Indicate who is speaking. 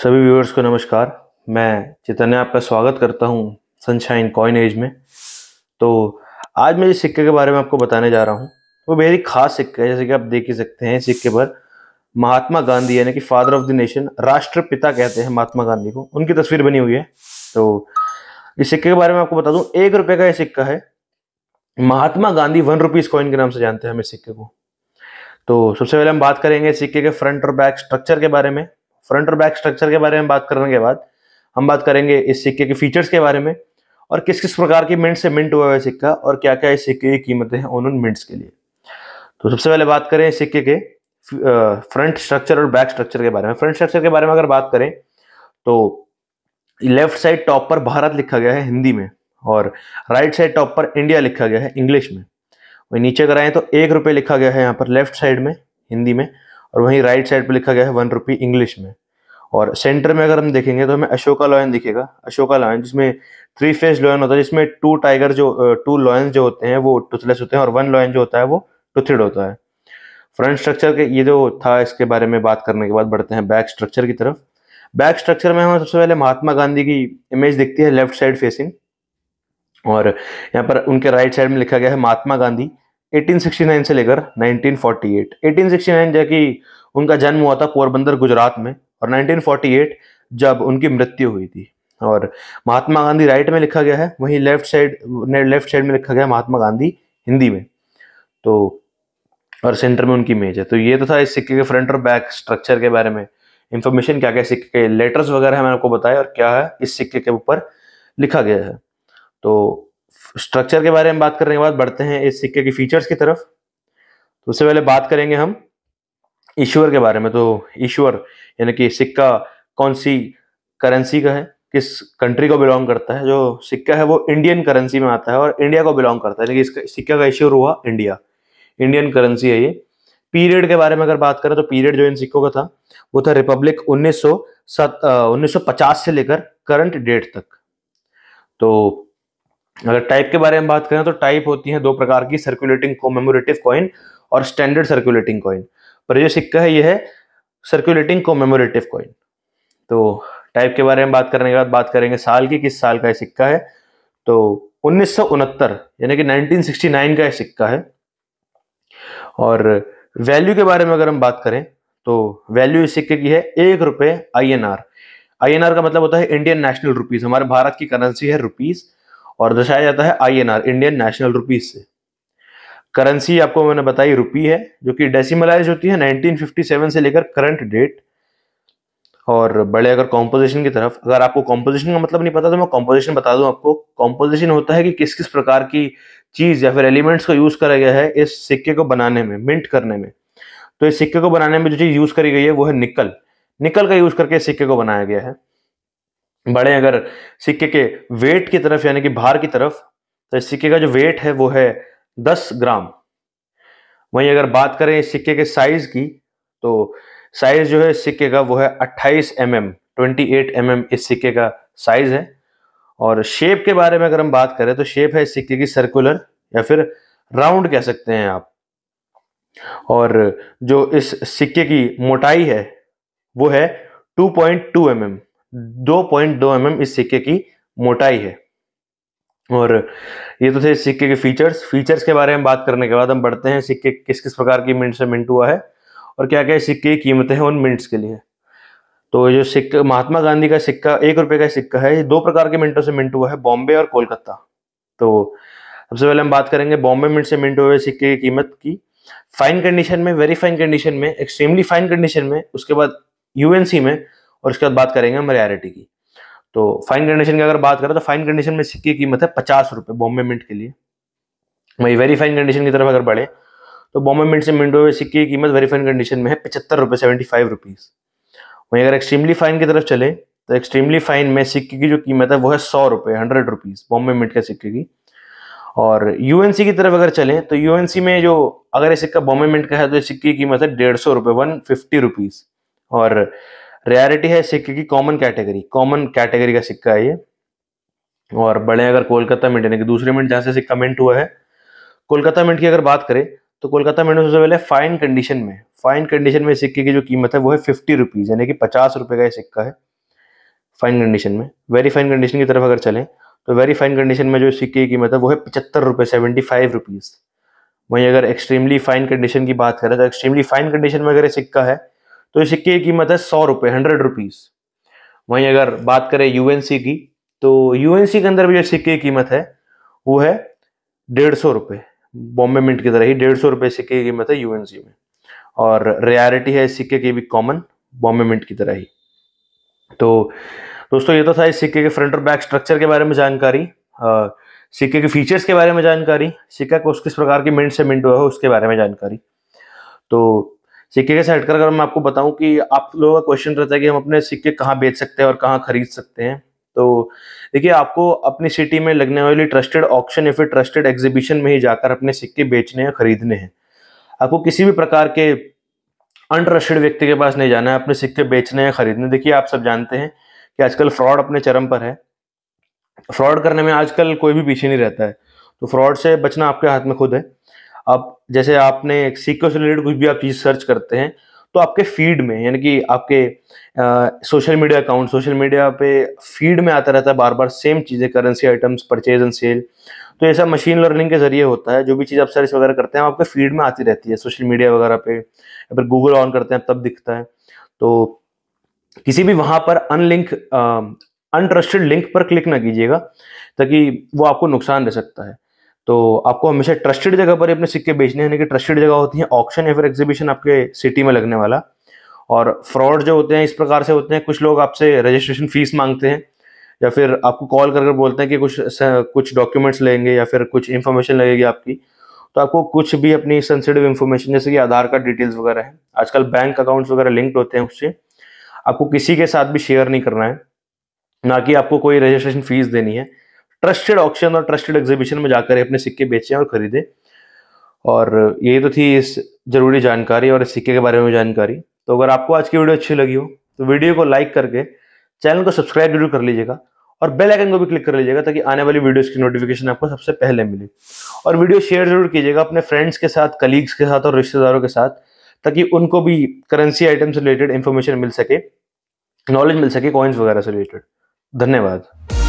Speaker 1: सभी व्यूअर्स को नमस्कार। मैं चैतन्य आपका स्वागत करता हूं सनशाइन कॉइन एज में। तो आज मैं जिस सिक्के के बारे में आपको बताने जा रहा हूं वो बेहद ही खास सिक्का है। जैसे कि आप देख ही सकते हैं, सिक्के पर महात्मा गांधी यानी कि फादर ऑफ द नेशन, राष्ट्रपिता कहते हैं महात्मा गांधी को, उनकी तस्वीर बनी हुई है। तो इस सिक्के के बारे में आपको बता दूं, 1 रुपए का यह सिक्का है। महात्मा गांधी 1 रुपीज कॉइन के नाम से जानते हैं हम इस सिक्के को। तो सबसे पहले हम बात करेंगे सिक्के के फ्रंट और बैक स्ट्रक्चर के बारे में। फ्रंट और बैक स्ट्रक्चर के बारे में बात करने के बाद हम बात करेंगे इस सिक्के के फीचर्स के बारे में और किस किस प्रकार की मिंट से मिंट हुआ है सिक्का और क्या क्या इस सिक्के की कीमतें हैं उन मिंट्स के लिए। तो सबसे पहले बात करें इस सिक्के के फ्रंट स्ट्रक्चर और बैक स्ट्रक्चर के बारे में। फ्रंट स्ट्रक्चर के बारे में अगर बात करें तो लेफ्ट साइड टॉप पर भारत लिखा गया है हिंदी में और राइट साइड टॉप पर इंडिया लिखा गया है इंग्लिश में। वहीं नीचे अगर आए तो 1 रुपए लिखा गया है यहाँ पर लेफ्ट साइड में हिंदी में और वहीं राइट साइड पर लिखा गया है 1 रुपी इंग्लिश में। और सेंटर में अगर हम देखेंगे तो हमें अशोका लॉयन दिखेगा, अशोका लॉयन जिसमें 3 फेस लॉयन होता है, जिसमें 2 लॉयन जो होते हैं वो टूथलेस होते हैं और 1 लॉयन जो होता है वो टूथेड होता है। फ्रंट स्ट्रक्चर के ये जो था इसके बारे में बात करने के बाद बढ़ते हैं बैक स्ट्रक्चर की तरफ। बैक स्ट्रक्चर में हमें सबसे पहले महात्मा गांधी की इमेज दिखती है लेफ्ट साइड फेसिंग और यहाँ पर उनके राइट साइड में लिखा गया है महात्मा गांधी 1869 से लेकर 1948। 1869 जो कि उनका जन्म हुआ था पोरबंदर गुजरात में और 1948 जब उनकी मृत्यु हुई थी। और महात्मा गांधी राइट में लिखा गया है, वहीं लेफ्ट साइड में लिखा गया महात्मा गांधी हिंदी में। तो और सेंटर में उनकी इमेज है। तो ये तो था इस सिक्के के फ्रंट और बैक स्ट्रक्चर के बारे में इंफॉर्मेशन, क्या क्या सिक्के के लेटर्स वगैरह मैंने आपको बताया और क्या है इस सिक्के के ऊपर लिखा गया है। तो स्ट्रक्चर के बारे में बात करने के बाद बढ़ते हैं इस सिक्के की फीचर्स की तरफ। तो उससे पहले बात करेंगे हम ईश्वर के बारे में। तो ईश्वर यानी कि सिक्का कौन सी करेंसी का है, किस कंट्री को बिलोंग करता है। जो सिक्का है वो इंडियन करेंसी में आता है और इंडिया को बिलोंग करता है, लेकिन इसका सिक्का का इश्यूर हुआ इंडिया, इंडियन करेंसी है ये। पीरियड के बारे में अगर बात करें तो पीरियड जो इन सिक्कों का था वो था रिपब्लिक 1950 से लेकर करंट डेट तक। तो अगर टाइप के बारे में बात करें तो टाइप होती है 2 प्रकार की, सर्कुलेटिंग कोमेमोरेटिव कॉइन और स्टैंडर्ड सर्कुलेटिंग कॉइन। पर जो सिक्का है ये है सर्कुलेटिंग कोमेमोरेटिव कॉइन। तो टाइप के बारे में बात करने के बाद बात करेंगे साल की, किस साल का ये सिक्का है। तो 1969 यानी कि 1969 का ये सिक्का है। और वैल्यू के बारे में अगर हम बात करें तो वैल्यू इस सिक्के की है 1 रुपए INR। INR का मतलब होता है इंडियन नेशनल रुपीज, हमारे भारत की करेंसी है रुपीज और दर्शाया जाता है INR, इंडियन नेशनल रुपीज से। करेंसी आपको मैंने बताई रुपी है जो कि डेसिमलाइज होती है 1957 से लेकर करंट डेट। और बड़े अगर कॉम्पोजिशन की तरफ, अगर आपको कॉम्पोजिशन का मतलब नहीं पता तो मैं कॉम्पोजिशन बता दूं आपको। कॉम्पोजिशन होता है कि किस किस प्रकार की चीज या फिर एलिमेंट्स को यूज करा गया है इस सिक्के को बनाने में, मिंट करने में। तो इस सिक्के को बनाने में जो चीज यूज करी गई है वो है निकल। निकल का यूज करके इस सिक्के को बनाया गया है। बड़े अगर सिक्के के वेट की तरफ यानी कि भार की तरफ, तो इस सिक्के का जो वेट है वो है 10 ग्राम। वहीं अगर बात करें इस सिक्के के साइज की तो साइज जो है इस सिक्के का वो है 28 mm, 28 mm इस सिक्के का साइज है। और शेप के बारे में अगर हम बात करें तो शेप है इस सिक्के की सर्कुलर या फिर राउंड कह सकते हैं आप। और जो इस सिक्के की मोटाई है वो है 2.2 mm, 2.2 mm इस सिक्के की मोटाई है। और ये तो थे सिक्के के फीचर्स के बारे में बात करने के बाद हम बढ़ते हैं सिक्के किस किस प्रकार की मिंट से मिंट हुआ है और क्या क्या सिक्के की कीमतें हैं उन मिंट्स के लिए। तो जो सिक्का महात्मा गांधी का सिक्का 1 रुपए का सिक्का है, ये 2 प्रकार के मिंटों से मिंट हुआ है, बॉम्बे और कोलकाता। तो सबसे पहले हम बात करेंगे बॉम्बे मिंट से मिंट हुए सिक्के की कीमत की। फाइन कंडीशन में, वेरी फाइन कंडीशन में, एक्सट्रीमली फाइन कंडीशन में, उसके बाद यूएनसी में और उसके बाद बात करेंगे हम रेयरिटी की। तो फाइन कंडीशन की अगर बात करें तो फाइन कंडीशन में सिक्के की कीमत है 50 रुपए बॉम्बे मिंट के लिए। वही वेरी फाइन कंडीशन की तरफ अगर बढ़े तो बॉम्बे मिंट से मिंट हुए सिक्के की कीमत वेरी फाइन कंडीशन में है 75 रुपए, 75 रुपीज। वहीं अगर एक्सट्रीमली फाइन की तरफ चले तो एक्सट्रीमली फाइन में सिक्के की जो कीमत है वो है 100 रुपए, 100 रुपीज बॉम्बे मिंट के सिक्के की। और यूएनसी की तरफ अगर चले तो यूएनसी में जो अगर ये सिक्का बॉम्बे मिंट का है तो सिक्के की कीमत है 150 रुपए, 150 रुपीज। और रेयरिटी है सिक्के की कॉमन कैटेगरी का सिक्का है ये। और बड़े अगर कोलकाता मिंट यानी कि दूसरे मिंट जहां से सिक्का मिंट हुआ है, कोलकाता मिंट की अगर बात करें तो कोलकाता मिंट में सबसे पहले फाइन कंडीशन में सिक्के की जो कीमत है वो है 50 रुपीज यानी कि 50 रुपए का ये सिक्का है। फाइन कंडीशन में। वेरी फाइन कंडीशन की तरफ अगर चलें तो वेरी फाइन कंडीशन में जो सिक्के की कीमत है वो है 75 रुपये, 75 रुपीज़। वहीं अगर एक्सट्रीमली फाइन कंडीशन की बात करें तो एक्सट्रीमली फाइन कंडीशन में अगर ये सिक्का है तो ये सिक्के की कीमत है 100 रुपये, 100 रुपीज़। वहीं अगर बात करें यूएनसी की तो यूएनसी के अंदर भी जो सिक्के की कीमत है वो है 150 रुपये, बॉम्बे मिंट की तरह ही 150 रुपये सिक्के की कीमत है यूएनसी में। और रेयरिटी है इस सिक्के की भी कॉमन, बॉम्बे मिंट की तरह ही। तो दोस्तों ये तो था इस सिक्के के फ्रंट और बैक स्ट्रक्चर के बारे में जानकारी, सिक्के के फीचर्स के बारे में जानकारी, सिक्का को किस प्रकार की मिंट से मिंट हुआ है उसके बारे में जानकारी। तो सिक्के के से हटकर अगर मैं आपको बताऊं कि आप लोगों का क्वेश्चन रहता है कि हम अपने सिक्के कहाँ बेच सकते हैं और कहाँ खरीद सकते हैं, तो देखिए आपको अपनी सिटी में लगने वाली ट्रस्टेड ऑक्शन या फिर ट्रस्टेड एग्जीबिशन में ही जाकर अपने सिक्के बेचने या खरीदने हैं। आपको किसी भी प्रकार के अनट्रस्टेड व्यक्ति के पास नहीं जाना है अपने सिक्के बेचने या खरीदने। देखिए आप सब जानते हैं कि आजकल फ्रॉड अपने चरम पर है, फ्रॉड करने में आजकल कोई भी पीछे नहीं रहता है, तो फ्रॉड से बचना आपके हाथ में खुद है। अब जैसे आपने सिक्कों से रिलेटेड कुछ भी आप चीज सर्च करते हैं तो आपके फीड में, यानी कि आपके social media account, social media पे फीड में आता रहता है बार बार सेम चीजें, currency items, purchase and sale. तो ऐसा मशीन लर्निंग के जरिए होता है, जो भी चीज आप सर्च वगैरह करते हैं आपके फीड में आती रहती है सोशल मीडिया वगैरह पे, या फिर गूगल ऑन करते हैं तब दिखता है। तो किसी भी वहां पर अनट्रस्टेड लिंक पर क्लिक ना कीजिएगा, ताकि वो आपको नुकसान दे सकता है। तो आपको हमेशा ट्रस्टेड जगह पर अपने सिक्के बेचने हैं, कि ट्रस्टेड जगह होती है ऑक्शन या फिर एग्जीबिशन आपके सिटी में लगने वाला। और फ्रॉड जो होते हैं इस प्रकार से होते हैं, कुछ लोग आपसे रजिस्ट्रेशन फीस मांगते हैं या फिर आपको कॉल कर बोलते हैं कि कुछ डॉक्यूमेंट्स लेंगे या फिर कुछ इन्फॉर्मेशन लगेगी आपकी। तो आपको कुछ भी अपनी सेंसिटिव इन्फॉर्मेशन जैसे कि आधार कार्ड डिटेल्स वगैरह है, आजकल बैंक अकाउंट्स वगैरह लिंक्ड होते हैं, उससे आपको किसी के साथ भी शेयर नहीं करना है, ना कि आपको कोई रजिस्ट्रेशन फीस देनी है। ट्रस्टेड ऑक्शन और ट्रस्टेड एग्जीबिशन में जाकर अपने सिक्के बेचें और खरीदें। और ये तो थी इस जरूरी जानकारी और इस सिक्के के बारे में जानकारी। तो अगर आपको आज की वीडियो अच्छी लगी हो तो वीडियो को लाइक करके चैनल को सब्सक्राइब जरूर कर लीजिएगा और बेल आइकन को भी क्लिक कर लीजिएगा, ताकि आने वाली वीडियोस की नोटिफिकेशन आपको सबसे पहले मिले। और वीडियो शेयर जरूर कीजिएगा अपने फ्रेंड्स के साथ, कलीग्स के साथ और रिश्तेदारों के साथ, ताकि उनको भी करेंसी आइटम से रिलेटेड इंफॉर्मेशन मिल सके, नॉलेज मिल सके कॉइन्स वगैरह से रिलेटेड। धन्यवाद।